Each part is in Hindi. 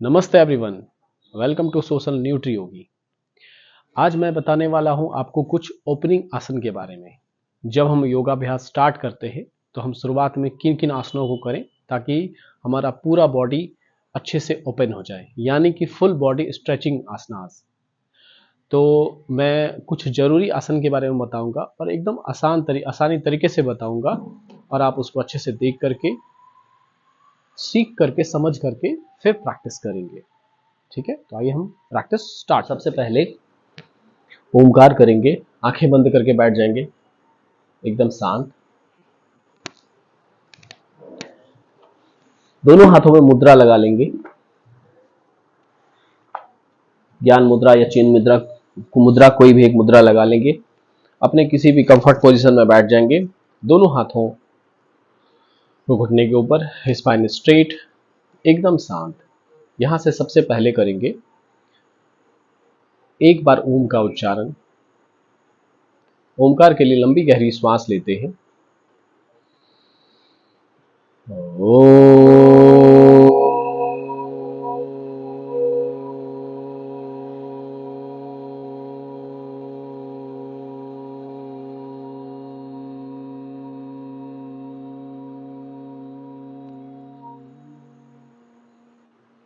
नमस्ते everyone, welcome to Social Nutri Yogi. आज मैं बताने वाला हूं आपको कुछ ओपनिंग आसन के बारे में। जब हम योगाभ्यास स्टार्ट करते हैं तो हम शुरुआत में किन किन आसनों को करें ताकि हमारा पूरा बॉडी अच्छे से ओपन हो जाए, यानी कि फुल बॉडी स्ट्रेचिंग आसनास। तो मैं कुछ जरूरी आसन के बारे में बताऊंगा और एकदम आसानी तरीके से बताऊंगा और आप उसको अच्छे से देख करके, सीख करके, समझ करके फिर प्रैक्टिस करेंगे। ठीक है, तो आइए हम प्रैक्टिस स्टार्ट। सबसे पहले ओमकार करेंगे, आंखें बंद करके बैठ जाएंगे एकदम शांत। दोनों हाथों में मुद्रा लगा लेंगे, ज्ञान मुद्रा या चैन मुद्रा कोई भी एक मुद्रा लगा लेंगे। अपने किसी भी कंफर्ट पोजीशन में बैठ जाएंगे, दोनों हाथों को घुटने के ऊपर, स्पाइन स्ट्रेट, एकदम शांत। यहां से सबसे पहले करेंगे एक बार ओम का उच्चारण। ओमकार के लिए लंबी गहरी श्वास लेते हैं।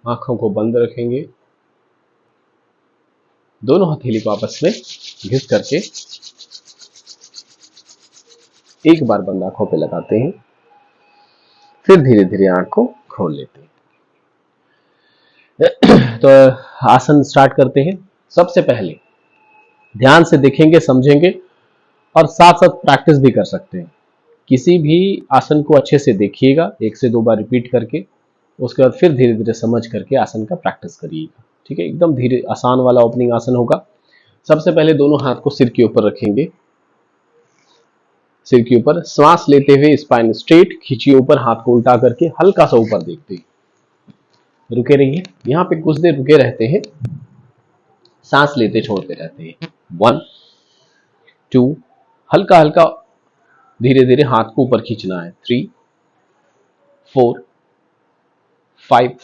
आंखों को बंद रखेंगे, दोनों हथेली को आपस में घिस करके एक बार बंद आंखों पे लगाते हैं, फिर धीरे धीरे आंख को खोल लेते हैं। तो आसन स्टार्ट करते हैं। सबसे पहले ध्यान से देखेंगे, समझेंगे और साथ साथ प्रैक्टिस भी कर सकते हैं। किसी भी आसन को अच्छे से देखिएगा, 1 से 2 बार रिपीट करके, उसके बाद फिर धीरे धीरे समझ करके आसन का प्रैक्टिस करिएगा। ठीक है, एकदम धीरे आसान वाला ओपनिंग आसन होगा। सबसे पहले दोनों हाथ को सिर के ऊपर रखेंगे, सिर के ऊपर श्वास लेते हुए स्पाइन स्ट्रेट खींचिए ऊपर, हाथ को उल्टा करके हल्का सा ऊपर देखते हैं। रुके रहिए, यहां पे कुछ देर रुके रहते हैं, सांस लेते छोड़ते रहते हैं। 1 2, हल्का हल्का धीरे धीरे हाथ को ऊपर खींचना है। 3 4 5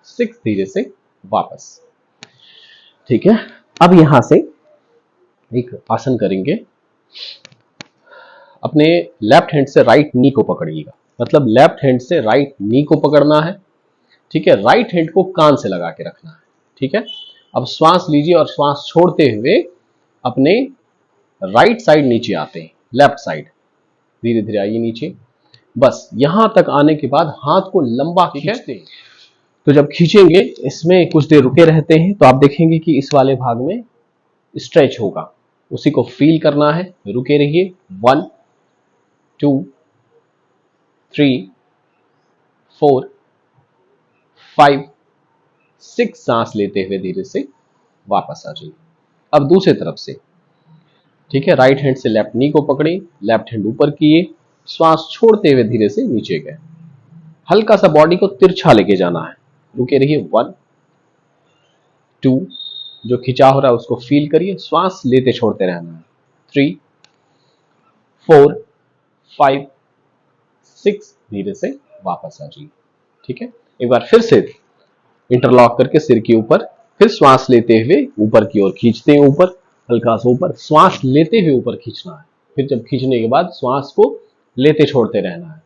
6, धीरे से वापस। ठीक है, अब यहां से एक आसन करेंगे। अपने लेफ्ट हैंड से राइट नी को पकड़िएगा, मतलब लेफ्ट हैंड से राइट नी को पकड़ना है। ठीक है, राइट हैंड को कान से लगा के रखना है। ठीक है, अब श्वास लीजिए और श्वास छोड़ते हुए अपने राइट साइड नीचे आते हैं, लेफ्ट साइड धीरे धीरे आइए नीचे। बस यहां तक आने के बाद हाथ को लंबा खींचते हैं। तो जब खींचेंगे, इसमें कुछ देर रुके रहते हैं, तो आप देखेंगे कि इस वाले भाग में स्ट्रेच होगा, उसी को फील करना है। रुके रहिए। 1 2 3 4 5 6, सांस लेते हुए धीरे से वापस आ जाइए। अब दूसरी तरफ से, ठीक है, राइट हैंड से लेफ्ट नी को पकड़े, लेफ्ट हैंड ऊपर किए, श्वास छोड़ते हुए धीरे से नीचे गए। हल्का सा बॉडी को तिरछा लेके जाना है। रुके रहिए। 1 2, जो खिंचाव हो रहा है उसको फील करिए, श्वास लेते छोड़ते रहना है। 3 4 5 6, धीरे से वापस आ जाइए। ठीक है, एक बार फिर से इंटरलॉक करके सिर के ऊपर, फिर श्वास लेते हुए ऊपर की ओर खींचते हैं, ऊपर हल्का सा ऊपर, श्वास लेते हुए ऊपर खींचना है। फिर जब खींचने के बाद श्वास को लेते छोड़ते रहना है।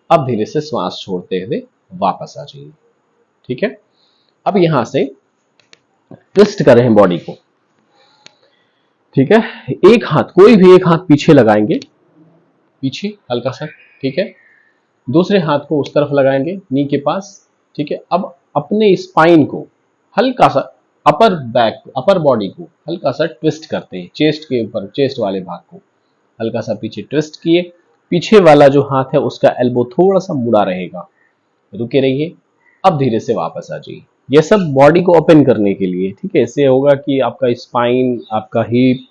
अब धीरे से श्वास छोड़ते हुए वापस आ जाइए। ठीक है, अब यहां से ट्विस्ट कर रहे हैं बॉडी को। ठीक है, एक हाथ, कोई भी एक हाथ पीछे लगाएंगे, पीछे हल्का सा। ठीक है, दूसरे हाथ को उस तरफ लगाएंगे नी के पास। ठीक है, अब अपने स्पाइन को हल्का सा, अपर बॉडी को हल्का सा ट्विस्ट करते हैं, चेस्ट के ऊपर, चेस्ट वाले भाग को हल्का सा पीछे ट्विस्ट किए। पीछे वाला जो हाथ है उसका एल्बो थोड़ा सा मुड़ा रहेगा। रुके रहिए। अब धीरे से वापस आ जाइए। ये सब बॉडी को ओपन करने के लिए। ठीक है, इससे होगा कि आपका स्पाइन, आपका हिप,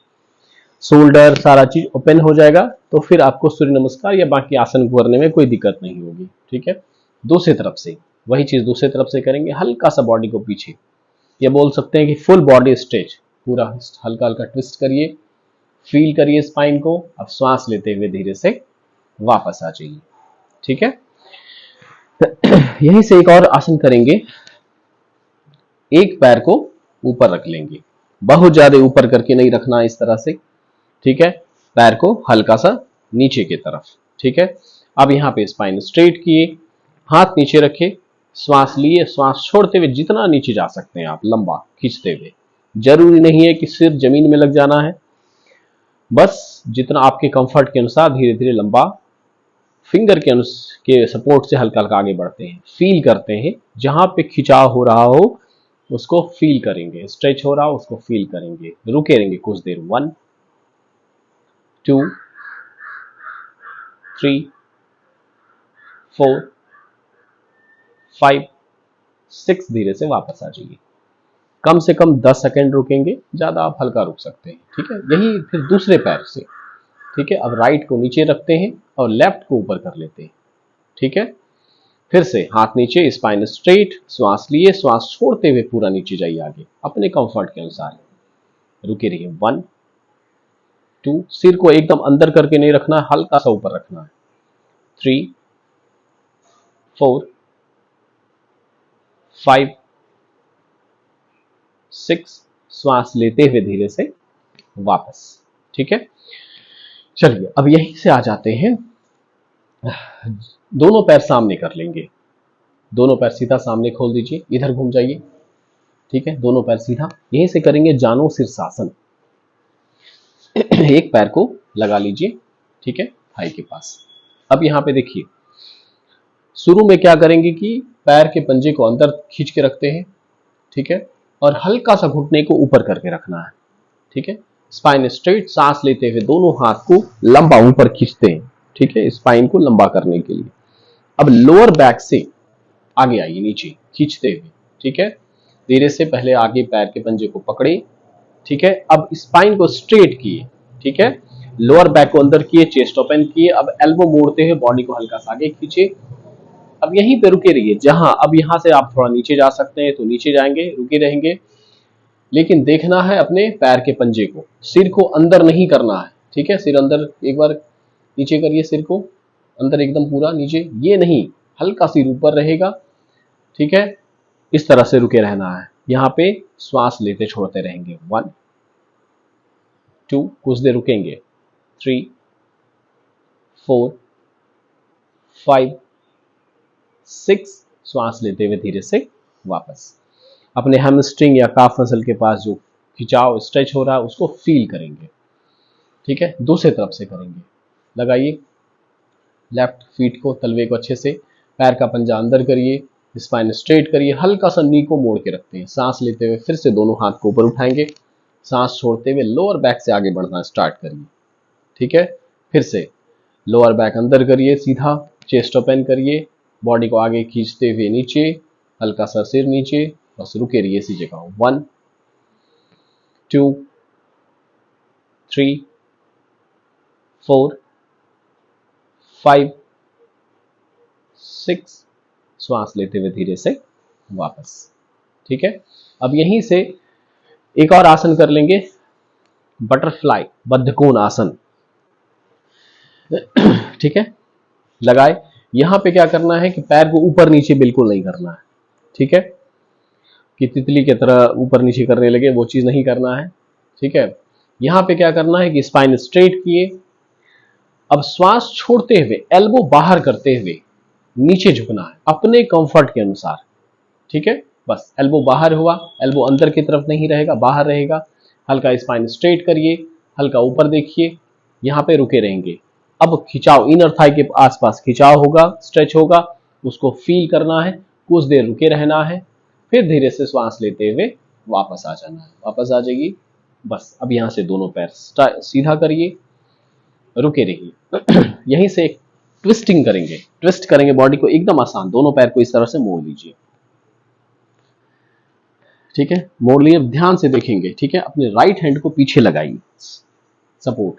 शोल्डर, सारा चीज ओपन हो जाएगा, तो फिर आपको सूर्य नमस्कार या बाकी आसन करने में कोई दिक्कत नहीं होगी। ठीक है, दूसरी तरफ से वही चीज दूसरी तरफ से करेंगे, हल्का सा बॉडी को पीछे, ये बोल सकते हैं कि फुल बॉडी स्ट्रेच, पूरा हल्का हल्का ट्विस्ट करिए, फील करिए स्पाइन को। अब श्वास लेते हुए धीरे से वापस आ जाइए। ठीक है, यहीं से एक और आसन करेंगे। एक पैर को ऊपर रख लेंगे, बहुत ज्यादा ऊपर करके नहीं रखना इस तरह से, ठीक है। पैर को हल्का सा नीचे की तरफ, ठीक है। अब यहाँ पे स्पाइन स्ट्रेट किए, हाथ नीचे रखे, श्वास लिए, श्वास छोड़ते हुए जितना नीचे जा सकते हैं आप लंबा खींचते हुए, जरूरी नहीं है कि सिर जमीन में लग जाना है, बस जितना आपके कंफर्ट के अनुसार धीरे धीरे लंबा फिंगर के सपोर्ट से हल्का हल्का आगे बढ़ते हैं, फील करते हैं, जहां पे खिंचाव हो रहा हो उसको फील करेंगे, स्ट्रेच हो रहा हो उसको फील करेंगे, रुके रहेंगे कुछ देर, 1 2 3 4 5 6, धीरे से वापस आ जाइए। कम से कम 10 सेकंड रुकेंगे, ज्यादा आप हल्का रुक सकते हैं, ठीक है। यही फिर दूसरे पैर से, ठीक है। अब राइट को नीचे रखते हैं और लेफ्ट को ऊपर कर लेते हैं, ठीक है। फिर से हाथ नीचे, स्पाइन स्ट्रेट, श्वास लिए, श्वास छोड़ते हुए पूरा नीचे जाइए आगे अपने कंफर्ट के अनुसार, रुके रहिए। 1 2, सिर को एकदम अंदर करके नहीं रखना है, हल्का सा ऊपर रखना है। 3 4 5 6, श्वास लेते हुए धीरे से वापस, ठीक है। चलिए अब यहीं से आ जाते हैं, दोनों पैर सामने कर लेंगे, दोनों पैर सीधा सामने खोल दीजिए, इधर घूम जाइए, ठीक है। दोनों पैर सीधा, यहीं से करेंगे जानो शीर्षासन। एक पैर को लगा लीजिए, ठीक है, थाई के पास। अब यहां पे देखिए, शुरू में क्या करेंगे कि पैर के पंजे को अंदर खींच के रखते हैं, ठीक है, और हल्का सा घुटने को ऊपर करके रखना है, ठीक है। स्पाइन स्ट्रेट, सांस लेते हुए दोनों हाथ को लंबा ऊपर खींचते हैं, ठीक है, स्पाइन को लंबा करने के लिए। अब लोअर बैक से आगे आइए, नीचे खींचते हुए, ठीक है। धीरे से पहले आगे पैर के पंजे को पकड़े, ठीक है। अब स्पाइन को स्ट्रेट किए, ठीक है, लोअर बैक को अंदर किए, चेस्ट ओपन किए। अब एल्बो मोड़ते हुए बॉडी को हल्का सा आगे खींचे। अब यहीं पे रुके रहिए, जहां अब यहां से आप थोड़ा नीचे जा सकते हैं तो नीचे जाएंगे, रुके रहेंगे, लेकिन देखना है अपने पैर के पंजे को, सिर को अंदर नहीं करना है, ठीक है। सिर अंदर, एक बार नीचे करिए, सिर को अंदर एकदम पूरा नीचे, ये नहीं, हल्का सिर ऊपर रहेगा, ठीक है। इस तरह से रुके रहना है, यहां पे श्वास लेते छोड़ते रहेंगे। 1 2, कुछ देर रुकेंगे। 3 4 5 6, श्वास लेते हुए धीरे से वापस अपने हैमस्ट्रिंग या काफ मसल के पास जो खिंचाव स्ट्रेच हो रहा है उसको फील करेंगे, ठीक है। दूसरी तरफ से करेंगे, लगाइए लेफ्ट फीट को, तलवे को अच्छे से, पैर का पंजा अंदर करिए, स्पाइन स्ट्रेट करिए, हल्का सा नी को मोड़ के रखते हैं, सांस लेते हुए फिर से दोनों हाथ को ऊपर उठाएंगे, सांस छोड़ते हुए लोअर बैक से आगे बढ़ना स्टार्ट करिए, ठीक है। फिर से लोअर बैक अंदर करिए, सीधा चेस्ट ओपन करिए, बॉडी को आगे खींचते हुए नीचे, हल्का सा सिर नीचे, बस रुके रहिए इसी जगह। 1 2 3 4 5 6, श्वास लेते हुए धीरे से वापस, ठीक है। अब यहीं से एक और आसन कर लेंगे, बटरफ्लाई बद्धकोण आसन, ठीक है। लगाए, यहां पे क्या करना है कि पैर को ऊपर नीचे बिल्कुल नहीं करना है, ठीक है, कि तितली की तरह ऊपर नीचे करने लगे, वो चीज नहीं करना है, ठीक है। यहां पे क्या करना है कि स्पाइन स्ट्रेट किए, अब श्वास छोड़ते हुए एल्बो बाहर करते हुए नीचे झुकना है अपने कंफर्ट के अनुसार, ठीक है। बस एल्बो बाहर हुआ, एल्बो अंदर की तरफ नहीं रहेगा, बाहर रहेगा, हल्का स्पाइन स्ट्रेट करिए, हल्का ऊपर देखिए, यहां पे रुके रहेंगे। अब खिंचाव, इनर थाई के आसपास खिंचाव होगा, स्ट्रेच होगा, उसको फील करना है, कुछ देर रुके रहना है, फिर धीरे से श्वास लेते हुए वापस आ जाना है, वापस आ जाइए। बस अब यहां से दोनों पैर सीधा करिए, रुके रहिए। यहीं से एक ट्विस्टिंग करेंगे, ट्विस्ट करेंगे बॉडी को, एकदम आसान, दोनों पैर को इस तरह से मोड़ लीजिए, ठीक है, मोड़ लिए, ध्यान से देखेंगे, ठीक है। अपने राइट हैंड को पीछे लगाइए, सपोर्ट,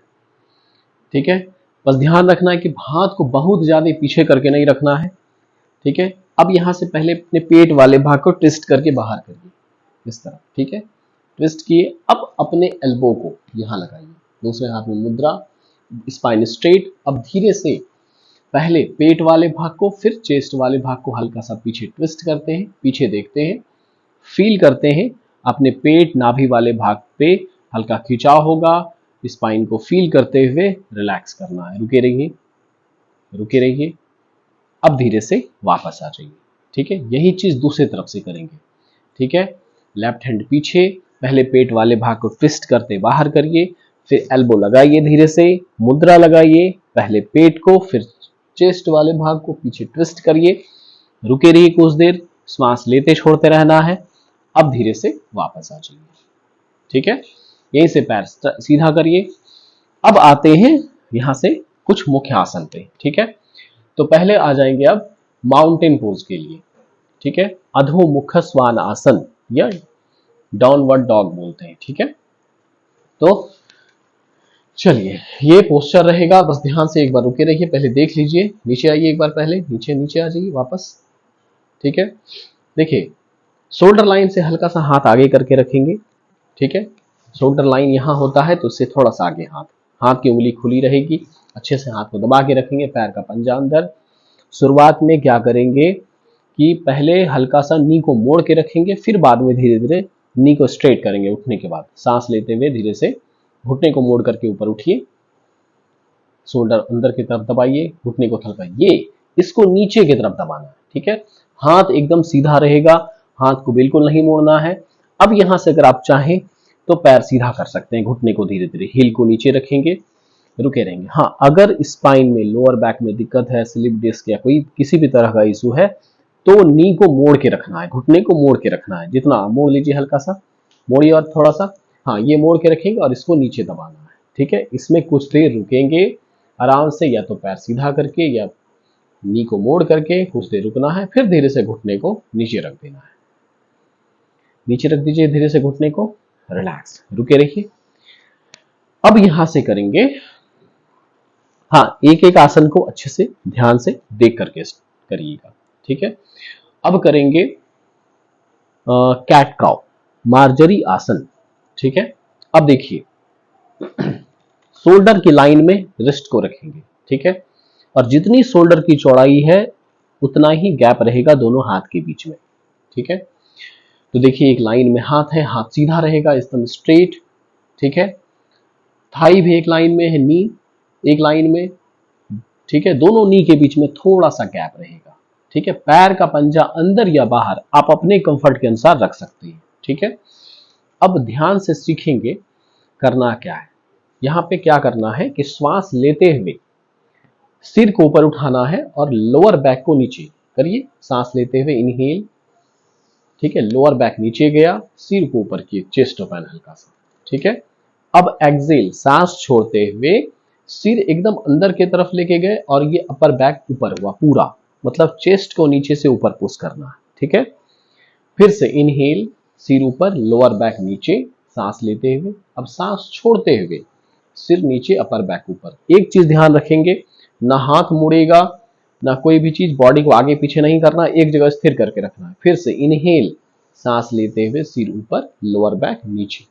ठीक है। बस ध्यान रखना है कि हाथ को बहुत ज्यादा पीछे करके नहीं रखना है, ठीक है। अब यहां से पहले अपने पेट वाले भाग को ट्विस्ट करके बाहर करिए, इस तरह, ठीक है, ट्विस्ट किए। अब अपने एल्बो को यहां लगाइए, दूसरे हाथ में मुद्रा, स्पाइन स्ट्रेट। अब धीरे से पहले पेट वाले भाग को, फिर चेस्ट वाले भाग को हल्का सा पीछे ट्विस्ट करते हैं, पीछे देखते हैं, फील करते हैं अपने पेट नाभि वाले भाग पे हल्का खिंचाव होगा, स्पाइन को फील करते हुए रिलैक्स करना है। रुके रहिए, रुके रहिए। अब धीरे से वापस आ जाइए। ठीक है, यही चीज दूसरी तरफ से करेंगे। ठीक है, लेफ्ट हैंड पीछे, पहले पेट वाले भाग को ट्विस्ट करते बाहर करिए, फिर एल्बो लगाइए, धीरे से मुद्रा लगाइए, पहले पेट को फिर चेस्ट वाले भाग को पीछे ट्विस्ट करिए, रुके रहिए कुछ देर, श्वास लेते छोड़ते रहना है। अब धीरे से वापस आ जाइए। ठीक है, यहीं से पैर सीधा करिए। अब आते हैं यहां से कुछ मुख्य आसन पे। ठीक है, तो पहले आ जाएंगे अब माउंटेन पोज के लिए। ठीक है, अधोमुख स्वान आसन या डाउनवर्ड डॉग बोलते हैं। ठीक है, तो चलिए ये पोस्चर रहेगा, बस ध्यान से एक बार रुके रहिए, पहले देख लीजिए। नीचे आइए एक बार, पहले नीचे नीचे आ जाइए वापस। ठीक है, देखिए शोल्डर लाइन से हल्का सा हाथ आगे करके रखेंगे। ठीक है, शोल्डर लाइन यहां होता है तो उससे थोड़ा सा आगे हाथ, हाथ की उंगली खुली रहेगी, अच्छे से हाथ को दबा के रखेंगे, पैर का पंजा अंदर। शुरुआत में क्या करेंगे कि पहले हल्का सा नी को मोड़ के रखेंगे, फिर बाद में धीरे धीरे नी को स्ट्रेट करेंगे। उठने के बाद सांस लेते हुए धीरे से घुटने को मोड़ करके ऊपर उठिए, शोल्डर अंदर की तरफ दबाइए, घुटने को थलकाइए, इसको नीचे की तरफ दबाना है। ठीक है, हाथ एकदम सीधा रहेगा, हाथ को बिल्कुल नहीं मोड़ना है। अब यहां से अगर आप चाहें तो पैर सीधा कर सकते हैं, घुटने को धीरे धीरे, हील को नीचे रखेंगे, रुके रहेंगे। हाँ, अगर स्पाइन में लोअर बैक में दिक्कत है, स्लिप डिस्क या कोई किसी भी तरह का इशू है तो नी को मोड़ के रखना है, घुटने को मोड़ के रखना है। जितना मोड़ लीजिए, हल्का सा मोड़िए और थोड़ा सा, हाँ ये मोड़ के रखेंगे और इसको नीचे दबाना है। ठीक है, इसमें कुछ देर रुकेंगे आराम से, या तो पैर सीधा करके या नी को मोड़ करके कुछ देर रुकना है, फिर धीरे से घुटने को नीचे रख देना है। नीचे रख दीजिए धीरे से घुटने को, रिलैक्स, रुके रहिए। अब यहां से करेंगे, हाँ एक एक आसन को अच्छे से ध्यान से देख करके करिएगा। ठीक है, अब करेंगे कैट काउ, मार्जरी आसन। ठीक है, अब देखिए शोल्डर की लाइन में रिस्ट को रखेंगे। ठीक है, और जितनी शोल्डर की चौड़ाई है उतना ही गैप रहेगा दोनों हाथ के बीच में। ठीक है, तो देखिए एक लाइन में हाथ है, हाथ सीधा रहेगा एकदम स्ट्रेट। ठीक है, थाई भी एक लाइन में है, नी एक लाइन में। ठीक है, दोनों नी के बीच में थोड़ा सा गैप रहेगा। ठीक है, पैर का पंजा अंदर या बाहर आप अपने कंफर्ट के अनुसार रख सकते हैं। ठीक है, अब ध्यान से सीखेंगे करना क्या है। यहां पे क्या करना है कि श्वास लेते हुए सिर को ऊपर उठाना है और लोअर बैक को नीचे करिए, सांस लेते हुए इनहेल। ठीक है, लोअर बैक नीचे गया, सिर को ऊपर किए, चेस्ट ओपन हल्का सा। ठीक है, अब एक्सेल, सांस छोड़ते हुए सिर एकदम अंदर की तरफ लेके गए और ये अपर बैक ऊपर हुआ पूरा, मतलब चेस्ट को नीचे से ऊपर पुश करना है। ठीक है, फिर से इनहेल, सिर ऊपर, लोअर बैक नीचे, सांस लेते हुए, अब सांस छोड़ते हुए सिर नीचे, अपर बैक ऊपर। एक चीज ध्यान रखेंगे, ना हाथ मुड़ेगा ना कोई भी चीज, बॉडी को आगे पीछे नहीं करना, एक जगह स्थिर करके रखना है। फिर से इनहेल, सांस लेते हुए सिर ऊपर, लोअर बैक नीचे,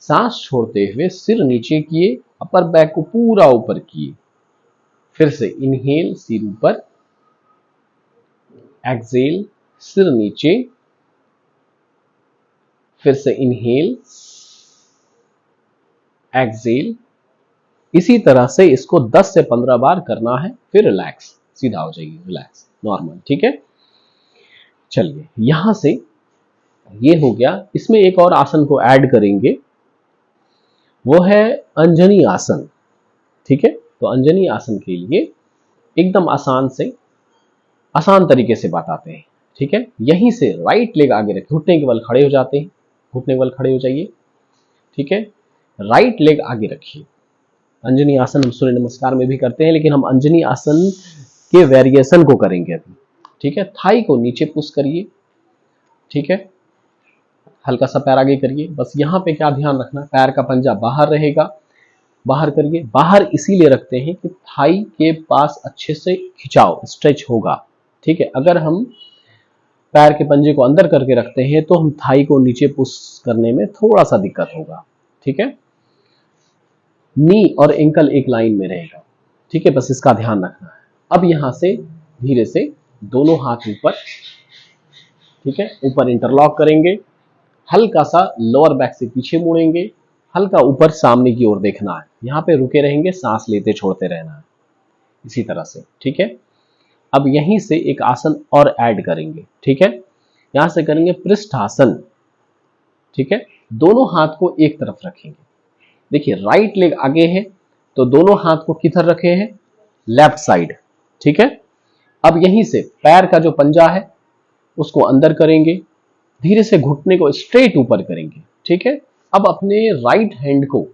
सांस छोड़ते हुए सिर नीचे किए, अपर बैक को पूरा ऊपर किए। फिर से इनहेल, सिर ऊपर, एक्सेल, सिर नीचे, फिर से इनहेल, एक्सेल। इसी तरह से इसको 10 से 15 बार करना है, फिर रिलैक्स, सीधा हो जाइए, रिलैक्स, नॉर्मल। ठीक है, चलिए यहां से ये हो गया। इसमें एक और आसन को ऐड करेंगे, वो है अंजनी आसन। ठीक है, तो अंजनी आसन के लिए एकदम आसान तरीके से बताते हैं। ठीक है, यहीं से राइट लेग आगे रखें, घुटने के बल खड़े हो जाते हैं, घुटने के बल खड़े हो जाइए। ठीक है, राइट लेग आगे रखिए। अंजनी आसन हम सूर्य नमस्कार में भी करते हैं, लेकिन हम अंजनी आसन के वेरिएशन को करेंगे अभी। ठीक है, थाई को नीचे पुश करिए। ठीक है, हल्का सा पैर आगे करिए। बस यहाँ पे क्या ध्यान रखना, पैर का पंजा बाहर रहेगा, बाहर करिए। बाहर इसीलिए रखते हैं कि थाई के पास अच्छे से खिंचाव, स्ट्रेच होगा। ठीक है, अगर हम पैर के पंजे को अंदर करके रखते हैं तो हम थाई को नीचे पुश करने में थोड़ा सा दिक्कत होगा। ठीक है, नी और एंकल एक लाइन में रहेगा। ठीक है, बस इसका ध्यान रखना है। अब यहां से धीरे से दोनों हाथ ऊपर, ठीक है, ऊपर इंटरलॉक करेंगे, हल्का सा लोअर बैक से पीछे मुड़ेंगे, हल्का ऊपर सामने की ओर देखना है, यहाँ पे रुके रहेंगे, सांस लेते छोड़ते रहना है इसी तरह से। ठीक है, अब यहीं से एक आसन और ऐड करेंगे। ठीक है, यहां से करेंगे पृष्ठासन। ठीक है, दोनों हाथ को एक तरफ रखेंगे। देखिए राइट लेग आगे है तो दोनों हाथ को किधर रखे हैं, लेफ्ट साइड। ठीक है, अब यहीं से पैर का जो पंजा है उसको अंदर करेंगे, धीरे से घुटने को स्ट्रेट ऊपर करेंगे। ठीक है, अब अपने राइट हैंड को,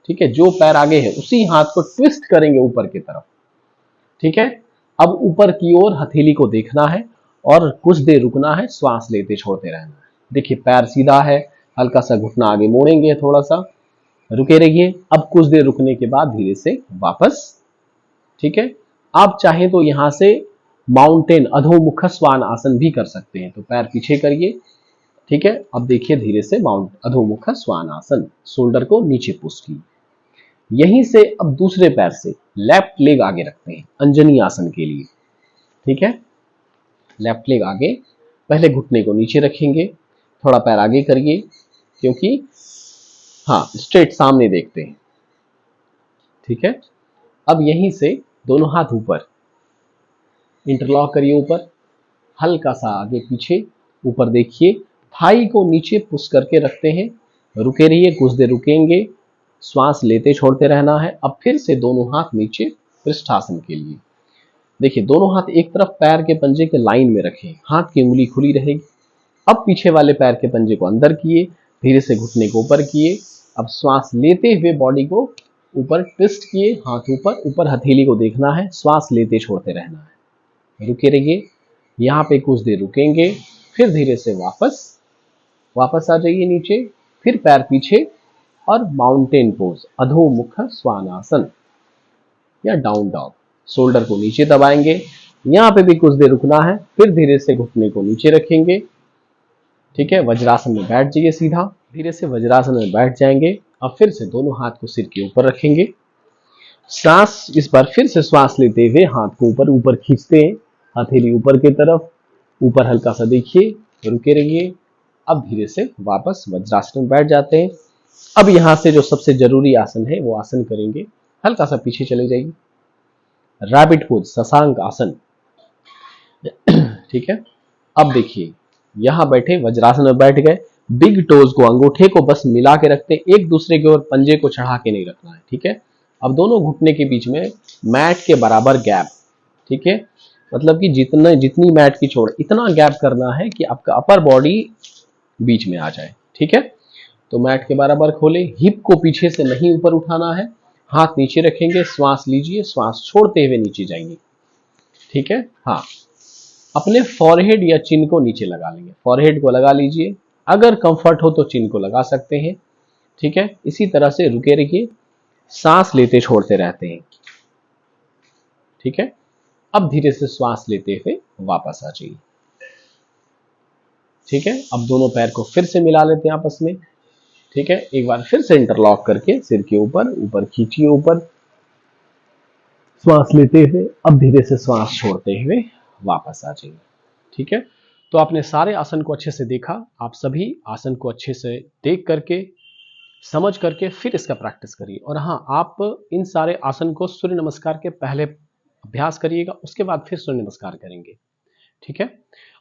ठीक है, जो पैर आगे है उसी हाथ को ट्विस्ट करेंगे ऊपर की तरफ। ठीक है, अब ऊपर की ओर हथेली को देखना है और कुछ देर रुकना है, श्वास लेते छोड़ते रहना है। देखिए पैर सीधा है, हल्का सा घुटना आगे मोड़ेंगे, थोड़ा सा रुके रहिए। अब कुछ देर रुकने के बाद धीरे से वापस। ठीक है, आप चाहें तो यहां से माउंटेन अधोमुख स्वान आसन भी कर सकते हैं, तो पैर पीछे करिए। ठीक है, अब देखिए धीरे से माउंट अधोमुख स्वान आसन, शोल्डर को नीचे पुश कीजिए। यहीं से अब दूसरे पैर से लेफ्ट लेग आगे रखते हैं अंजनी आसन के लिए। ठीक है, लेफ्ट लेग आगे, पहले घुटने को नीचे रखेंगे, थोड़ा पैर आगे करिए क्योंकि हाँ स्ट्रेट सामने देखते हैं। ठीक है, अब यहीं से दोनों हाथ ऊपर इंटरलॉक करिए, ऊपर हल्का सा आगे पीछे, ऊपर देखिए, थाई को नीचे पुश करके रखते हैं, रुके रहिए, कुछ देर रुकेंगे, श्वास लेते छोड़ते रहना है। अब फिर से दोनों हाथ नीचे पृष्ठासन के लिए। देखिए दोनों हाथ एक तरफ पैर के पंजे के लाइन में रखें, हाथ की उंगली खुली रहेगी। अब पीछे वाले पैर के पंजे को अंदर किए, धीरे से घुटने को ऊपर किए। अब श्वास लेते हुए बॉडी को ऊपर ट्विस्ट किए, हाथ ऊपर, ऊपर हथेली को देखना है, श्वास लेते छोड़ते रहना है, रुके रहिए। यहाँ पे कुछ देर रुकेंगे, फिर धीरे से वापस आ जाइए नीचे, फिर पैर पीछे और माउंटेन पोज अधोमुख स्वानासन या डाउन डॉग। शोल्डर को नीचे दबाएंगे, यहाँ पे भी कुछ देर रुकना है, फिर धीरे से घुटने को नीचे रखेंगे। ठीक है, वज्रासन में बैठ जाइए सीधा, धीरे से वज्रासन में बैठ जाएंगे। अब फिर से दोनों हाथ को सिर के ऊपर रखेंगे, सांस इस बार फिर से श्वास लेते हुए हाथ को ऊपर ऊपर खींचते हैं, हथेली ऊपर की तरफ, ऊपर हल्का सा देखिए, रुके रहिए। अब धीरे से वापस वज्रासन में बैठ जाते हैं। अब यहां से जो सबसे जरूरी आसन है वो आसन करेंगे, हल्का सा पीछे चले जाइए, रैबिट पोज शशांक आसन। ठीक है, अब देखिए यहां बैठे वज्रासन में बैठ गए, बिग टोज को, अंगूठे को बस मिला के रखते, एक दूसरे की ओर पंजे को चढ़ा के नहीं रखना है। ठीक है, अब दोनों घुटने के बीच में मैट के बराबर गैप। ठीक है, मतलब कि जितनी मैट की चौड़ाई इतना गैप करना है कि आपका अपर बॉडी बीच में आ जाए। ठीक है, तो मैट के बराबर खोले, हिप को पीछे से नहीं ऊपर उठाना है, हाथ नीचे रखेंगे, श्वास लीजिए, श्वास छोड़ते हुए नीचे जाएंगे। ठीक है, हाँ अपने फॉरहेड या चिन को नीचे लगा लेंगे, फॉरहेड को लगा लीजिए, अगर कंफर्ट हो तो चिन को लगा सकते हैं। ठीक है, इसी तरह से रुके रहिए, सांस लेते छोड़ते रहते हैं। ठीक है, अब धीरे से श्वास लेते हुए वापस आ जाइए। ठीक है, अब दोनों पैर को फिर से मिला लेते हैं आपस में। ठीक है, एक बार फिर से इंटरलॉक करके सिर के ऊपर ऊपर खींचिए, ऊपर श्वास लेते हुए, अब धीरे से श्वास छोड़ते हुए वापस आ जाइए। ठीक है, तो आपने सारे आसन को अच्छे से देखा, आप सभी आसन को अच्छे से देख करके समझ करके फिर इसका प्रैक्टिस करिए। और हाँ, आप इन सारे आसन को सूर्य नमस्कार के पहले अभ्यास करिएगा, उसके बाद फिर सूर्य नमस्कार करेंगे। ठीक है,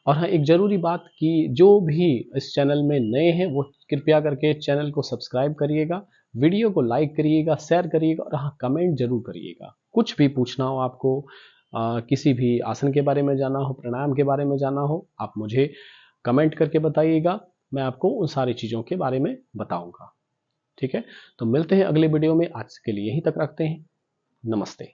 और हाँ एक जरूरी बात कि जो भी इस चैनल में नए हैं वो कृपया करके चैनल को सब्सक्राइब करिएगा, वीडियो को लाइक करिएगा, शेयर करिएगा, और हाँ कमेंट जरूर करिएगा। कुछ भी पूछना हो आपको, किसी भी आसन के बारे में जानना हो, प्राणायाम के बारे में जानना हो, आप मुझे कमेंट करके बताइएगा, मैं आपको उन सारी चीज़ों के बारे में बताऊंगा। ठीक है, तो मिलते हैं अगले वीडियो में, आज के लिए यहीं तक रखते हैं, नमस्ते।